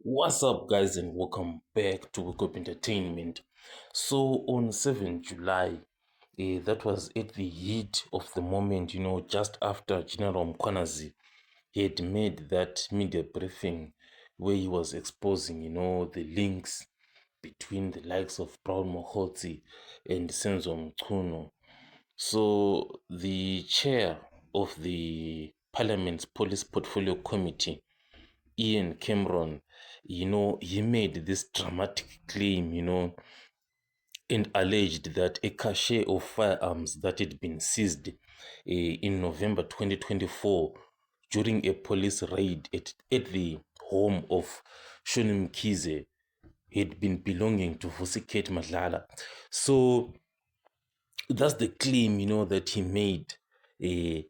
What's up, guys, and welcome back to Wake Up Entertainment. So, on 7 July, that was at the heat of the moment, just after General Mkhwanazi had made that media briefing where he was exposing, the links between the likes of Brown Mokgotsi and Senzo Mchunu. So, the chair of the Parliament's Police Portfolio Committee, Ian Cameron, he made this dramatic claim, and alleged that a cache of firearms that had been seized in November 2024 during a police raid at the home of MaMkhize had been belonging to Vusiket Madlala. So that's the claim, that he made uh,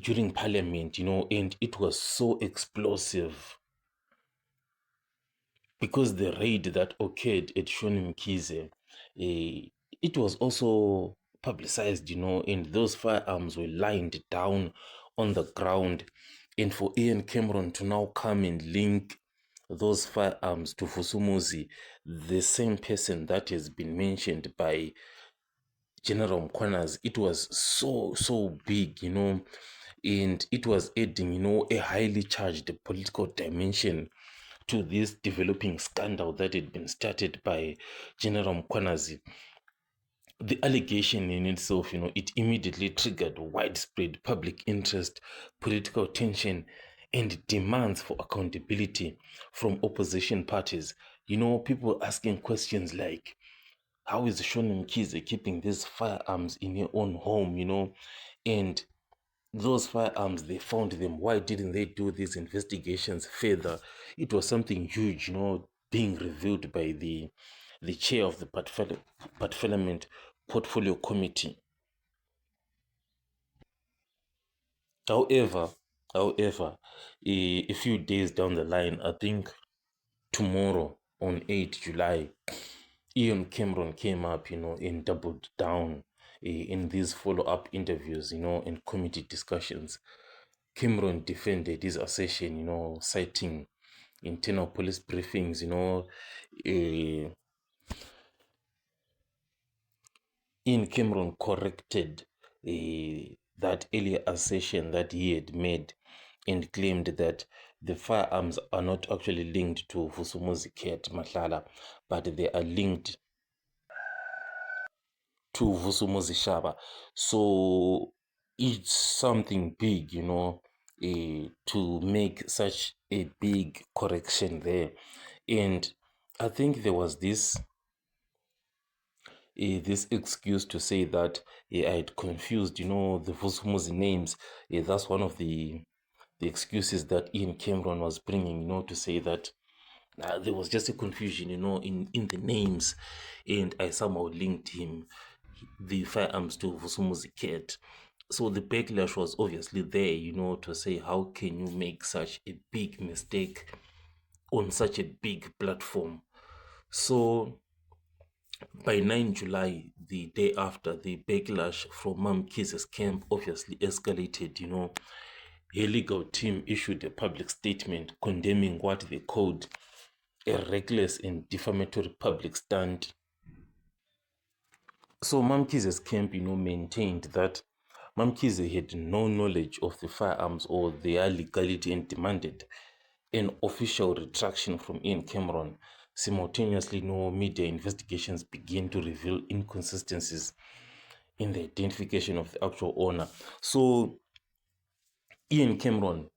during Parliament, and it was so explosive because the raid that occurred at MaMkhize, it was also publicized, and those firearms were lined down on the ground. And for Ian Cameron to now come and link those firearms to Fusumuzi, the same person that has been mentioned by General Mkhwanazi, it was so big, and it was adding, a highly charged political dimension to this developing scandal that had been started by General Mkhwanazi. The allegation in itself, it immediately triggered widespread public interest, political tension, and demands for accountability from opposition parties. People asking questions like, how is MaMkhize keeping these firearms in your own home, and those firearms, they found them. Why didn't they do these investigations further? It was something huge, being revealed by the chair of the Parliament Portfolio Committee. However, however, a few days down the line, I think tomorrow on 8 July, Ian Cameron came up, and doubled down in these follow-up interviews, and committee discussions. Cameron defended his assertion, citing internal police briefings, uh, Ian Cameron corrected that earlier assertion that he had made and claimed that the firearms are not actually linked to Vusumuzi Ket Mahlala, but they are linked to Vusumuzi Shaba. So it's something big, to make such a big correction there. And I think there was this excuse to say that I had confused, the Vusumuzi names. That's one of the excuses that Ian Cameron was bringing, to say that there was just a confusion, in the names, and I somehow linked the firearms to Vusumuzi Ket. So the backlash was obviously there, to say, how can you make such a big mistake on such a big platform? So by 9 July, the day after, the backlash from MaMkhize's camp obviously escalated, Her legal team issued a public statement condemning what they called a reckless and defamatory public stand. So MaMkhize's camp, maintained that MaMkhize had no knowledge of the firearms or their legality and demanded an official retraction from Ian Cameron. Simultaneously, no media investigations began to reveal inconsistencies in the identification of the actual owner. So Ian Cameron,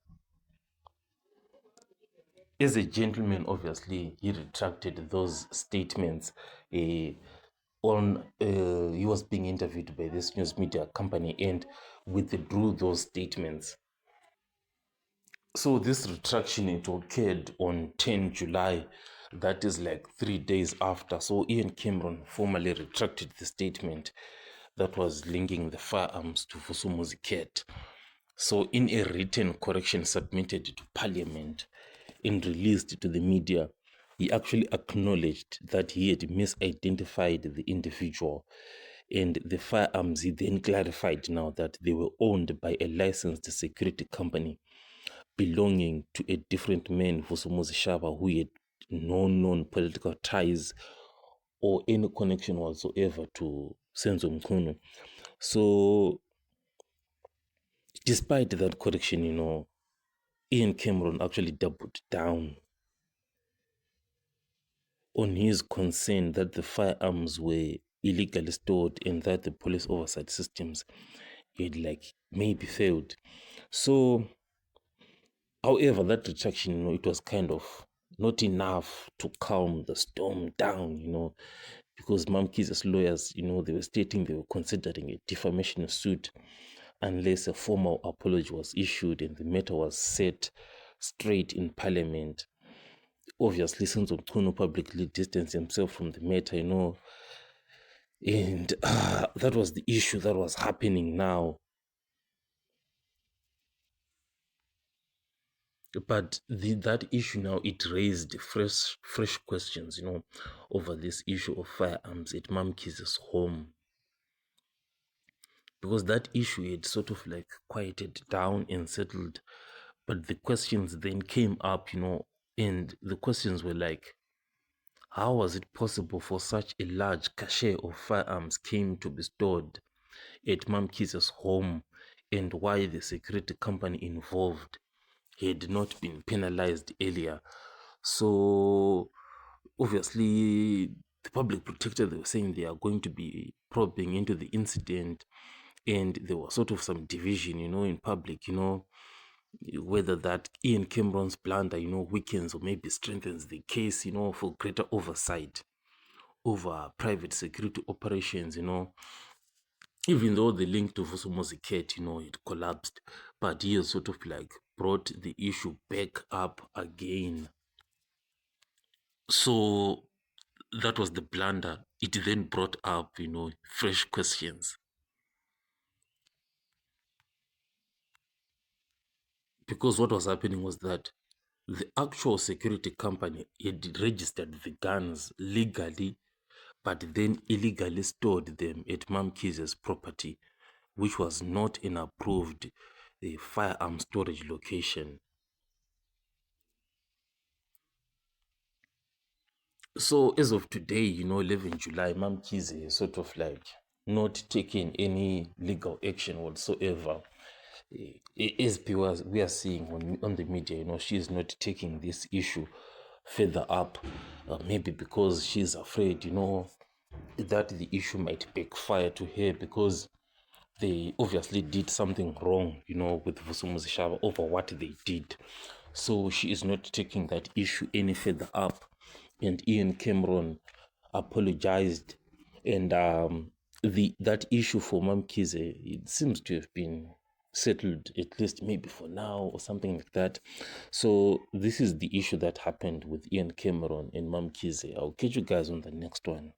as a gentleman, obviously, he retracted those statements. He was being interviewed by this news media company and withdrew those statements. So this retraction, it occurred on 10 July. That is like 3 days after. So Ian Cameron formally retracted the statement that was linking the firearms to Vusumuzi Ket. So in a written correction submitted to Parliament and released to the media, he actually acknowledged that he had misidentified the individual, and the firearms, he then clarified now that they were owned by a licensed security company. belonging to a different man, Vusumuzi Shaba, who had no known political ties or any connection whatsoever to Senzo Mkhunu. So, despite that correction, Ian Cameron actually doubled down on his concern that the firearms were illegally stored and that the police oversight systems had maybe failed. So, however, that retraction, it was kind of not enough to calm the storm down, because MaMkhize's lawyers, they were stating they were considering a defamation suit unless a formal apology was issued and the matter was set straight in Parliament. Obviously, Senzo Mkhunu publicly distanced himself from the matter, and that was the issue that was happening now. But that issue now, it raised fresh questions, over this issue of firearms at MaMkhize's home. Because that issue had sort of quieted down and settled. But the questions then came up, and the questions were how was it possible for such a large cache of firearms came to be stored at MaMkhize's home, and why the security company involved had not been penalized earlier. So obviously the public protector, they were saying they are going to be probing into the incident, and there was sort of some division, in public, whether that Ian Cameron's blunder, weakens or maybe strengthens the case, for greater oversight over private security operations, even though the link to Vusumuzi Cat, it collapsed, but he has sort of brought the issue back up again. So that was the blunder. It then brought up, fresh questions. Because what was happening was that the actual security company had registered the guns legally, but then illegally stored them at MaMkhize's property, which was not an approved firearm storage location. So as of today, 11 July, MaMkhize is sort of not taking any legal action whatsoever. As we are seeing on the media, she is not taking this issue further up, maybe because she's afraid, that the issue might backfire to her, because they obviously did something wrong, with Vusumuzi Shaba over what they did. So she is not taking that issue any further up. And Ian Cameron apologized, and that issue for MaMkhize, it seems to have been settled, at least maybe for now or something like that. So this is the issue that happened with Ian Cameron and MaMkhize. I'll catch you guys on the next one.